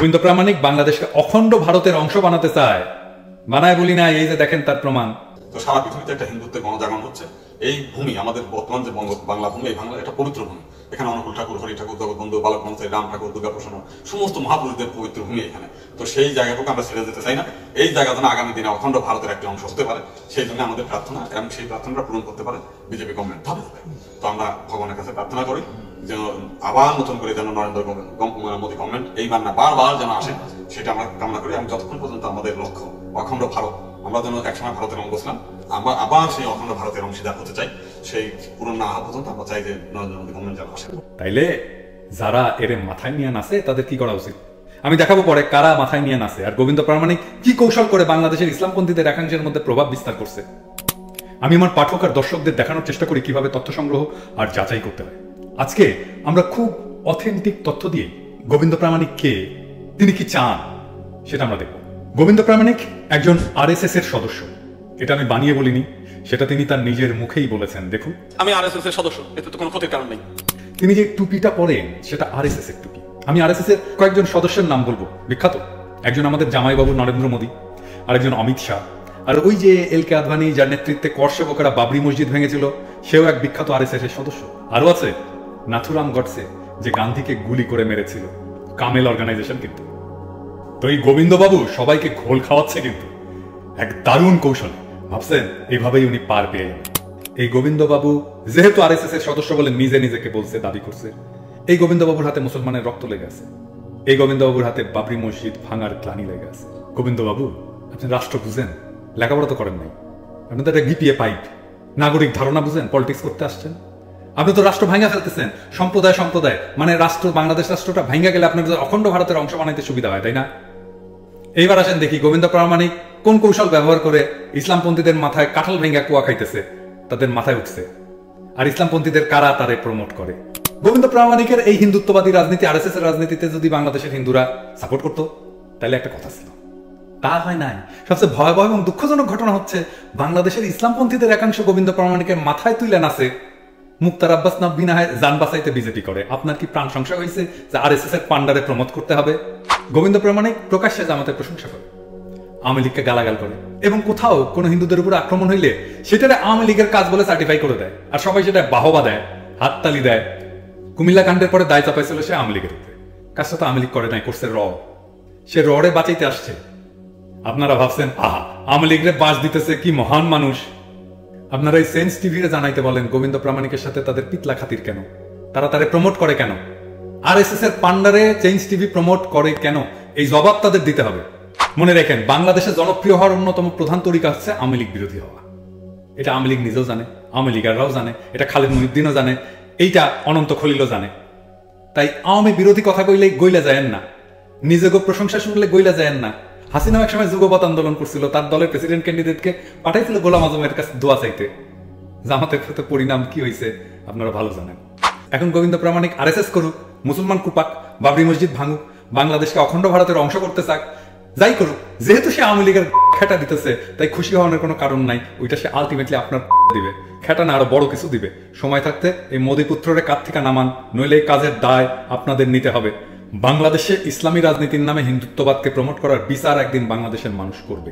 গোবিন্দ প্রামাণিক বাংলাদেশকে অখণ্ড ভারতের অংশ বানাতে চায়, বানায় বলি না, এই যে দেখেন তার প্রমাণ। তো সারা পৃথিবীতে একটা হিন্দুত্বের গণজাগরণ হচ্ছে। এই ভূমি আমাদের বর্তমান যে বাংলা ভূমি, এই বাংলা একটা পবিত্র ভূমি। এখানে অনুকূল ঠাকুর, হরি ঠাকুর, জগৎবন্ধু, বালক মন্ত্রী, রাম ঠাকুর, দুর্গা প্রসন্ন, সমস্ত মহাপুরুষদের পবিত্র ভূমি এখানে। তো সেই জায়গাটুকু আমরা ছেড়ে যেতে চাই না। এই জায়গা যেন আগামী দিনে অখণ্ড ভারতের একটি অংশ হতে পারে, সেই জন্য আমাদের প্রার্থনা, এবং সেই প্রার্থনাটা পূরণ করতে পারে বিজেপি গভর্নমেন্ট ধাপে ধাপে। তো আমরা ভগবানের কাছে প্রার্থনা করি যেন আবার নতুন করে যেন নরেন্দ্র মোদী গভর্নমেন্ট এইবার না বারবার যেন আসে, সেটা আমরা কামনা করি। এবং যতক্ষণ পর্যন্ত আমাদের লক্ষ্য অখণ্ড ভারত, আমরা যেন একসময় ভারতের অঙ্গ ছিলাম, আমরা আবার সেই অখণ্ড ভারতের অংশীদার হতে চাই, সেই পূরণ না হওয়া পর্যন্ত আমরা চাই যে নরেন্দ্র মোদী গভর্নমেন্ট যেন আসে। তাইলে যারা এর মাথায় নিয়ে নাচে তাদের কি করা উচিত? আমি দেখাবো পরে কারা মাথায় নিয়ে নাচে, আর গোবিন্দ প্রামাণিক কি কৌশল করে বাংলাদেশের ইসলামপন্থীদের একাংশের মধ্যে প্রভাব বিস্তার করছে। আমি আমার পাঠক আর দর্শকদের দেখানোর চেষ্টা করি কিভাবে তথ্য সংগ্রহ আর যাচাই করতে হয়। আজকে আমরা খুব অথেন্টিক তথ্য দিয়ে গোবিন্দ প্রামাণিক কে, তিনি কি চান, সেটা আমরা দেখব। গোবিন্দ প্রামাণিক একজন আরএসএস এর সদস্য, এটা আমি বানিয়ে বলিনি, সেটা তিনি তার নিজের মুখেই বলেছেন। দেখুন, আমি আরএসএস এর সদস্য, এতে তো কোনো ক্ষতির কারণ নেই। তিনি যে টুপিটা পরেন সেটা আরএসএস এর টুপি। আমি আরএসএস এর কয়েকজন সদস্যের নাম বলবো বিখ্যাত। একজন আমাদের জামাইবাবু নরেন্দ্র মোদী, আরেকজন অমিত শাহ, আর ওই যে এলকে আদভানি যার নেতৃত্বে কর সেবকেরা বাবরি মসজিদ ভেঙেছিল, সেও এক বিখ্যাত আরএসএস এর সদস্য। আরো আছে নাথুরাম গডসে, যে গান্ধীকে গুলি করে মেরেছিল, কামেল অর্গানাইজেশন। কিন্তু তো এই গোবিন্দবাবু সবাইকে ঘোল খাওয়াচ্ছে কিন্তু এক দারুণ কৌশল। ভাবছেন এইভাবেই উনি পার পেয়ে যাবেন। এই গোবিন্দবাবু যেহেতু আরএসএস এর সদস্য বলে নিজে নিজেকে বলছে, দাবি করছে, এই গোবিন্দবাবুর হাতে মুসলমানের রক্ত লেগে আছে, এই গোবিন্দবাবুর হাতে বাবরি মসজিদ ভাঙার ক্লানি লেগে আছে। গোবিন্দবাবু, আপনি রাষ্ট্র বুঝেন? লেখাপড়া তো করেন নাই, আপনি তো একটা গিপিএ পাইপ, নাগরিক ধারণা বুঝেন? পলিটিক্স করতে আসছেন আপনি, তো রাষ্ট্র ভাঙা ফেলতেছেন। সম্প্রদায় মানে রাষ্ট্র, বাংলাদেশ রাষ্ট্রটা ভাঙা গেলে আপনার অখণ্ড ভারতের অংশ বানাইতে সুবিধা হয়, তাই না? এইবার আসেন দেখি গোবিন্দ প্রামাণিক কোন কৌশল ব্যবহার করে ইসলামপন্থীদের মাথায় কাঁঠাল ভেঙ্গা কুয়া খাইতেছে, তাদের মাথায় উঠছে, আর ইসলামপন্থীদের কারা তারে প্রমোট করে। গোবিন্দ প্রামাণিকের এই হিন্দুত্ববাদী রাজনীতি, আরএসএস এর রাজনীতিতে যদি বাংলাদেশের হিন্দুরা সাপোর্ট করতো, তাহলে একটা কথা ছিল। তা হয় নাই। সবচেয়ে ভয়াবহ এবং দুঃখজনক ঘটনা হচ্ছে, বাংলাদেশের ইসলামপন্থীদের একাংশ গোবিন্দ প্রামাণিকের মাথায় তুলে নাচে, মুক্তার আব্বাস নবী না হয় জান বাঁচাইতে বিজেপি করে। আপনার কি প্রাণ সংশয় হয়েছে যে আরএসএস এর পান্ডারে প্রমোট করতে হবে? গোবিন্দ প্রামাণিক প্রকাশ্যে জামাতের প্রশংসা করে, আওয়ামী লীগকে গালাগাল করে, এবং কোথাও কোনো হিন্দুদের উপর আক্রমণ হইলে সেটা আওয়ামী লীগের কাজ বলে সার্টিফাই করে দেয়, আর সবাই সেটা বাহবা দেয়, হাততালি দেয়। কুমিল্লা কাণ্ডের পরে দায় চাপাইছিল সে আওয়ামী লীগের উপরে। কাজটা তো আওয়ামী লীগ করে নাই, করছে সে রডে বাঁচাইতে আসছে। আপনারা ভাবছেন আহা, আওয়ামী লীগরে বাঁচ দিতেছে, কি মহান মানুষ। আপনারা এই সেন্স টিভিতে জানাইতে বলেন গোবিন্দ প্রামাণিকের সাথে তাদের পিতলা খাতির কেন, তারা তারে প্রমোট করে কেন, আরএসএস এর পান্ডারে চেঞ্জ টিভি প্রমোট করে কেন, এই জবাব তাদের দিতে হবে। মনে রাখেন, বাংলাদেশে জনপ্রিয় হওয়ার অন্যতম প্রধান তরিকা হচ্ছে আওয়ামী লীগ বিরোধী হওয়া। এটা আওয়ামী লীগ নিজেও জানে, আওয়ামী লীগাররাও জানে, এটা খালেদ মহিউদ্দিনও জানে, এইটা অনন্ত খলিলও জানে। তাই আওয়ামী বিরোধী কথা কইলে গইলা যায়েন না, নিজেকে প্রশংসা শুনলে গইলা যায়েন না। হাসিনাও এক সময় যুগপৎ আন্দোলন করছিল, তার দলের প্রেসিডেন্ট ক্যান্ডিডেটকে পাঠাইছিল গোলাম আজমের কাছে দোয়া চাইতে। জামাতের ক্ষেত্রে পরিণাম কি হয়েছে আপনারা ভালো জানেন। এখন গোবিন্দ প্রামাণিক আরএসএস করুক, মুসলমান কুপাক, বাবরি মসজিদ ভাঙুক, বাংলাদেশকে অখণ্ড ভারতের অংশ করতে চাক, যাই করুক, যেহেতু সে আওয়ামী লীগের খেটা দিতেছে, তাই খুশি হওয়ার কোনো কারণ নাই। ওইটা সে আলটিমেটলি আপনার দিবে, খেটা না আরো বড় কিছু দিবে। সময় থাকতে এই মোদী পুত্ররে কাজ থেকে নামান, নইলে এই কাজের দায় আপনাদের নিতে হবে। বাংলাদেশে ইসলামী রাজনীতির নামে হিন্দুত্ববাদকে প্রমোট করার বিচার একদিন বাংলাদেশের মানুষ করবে।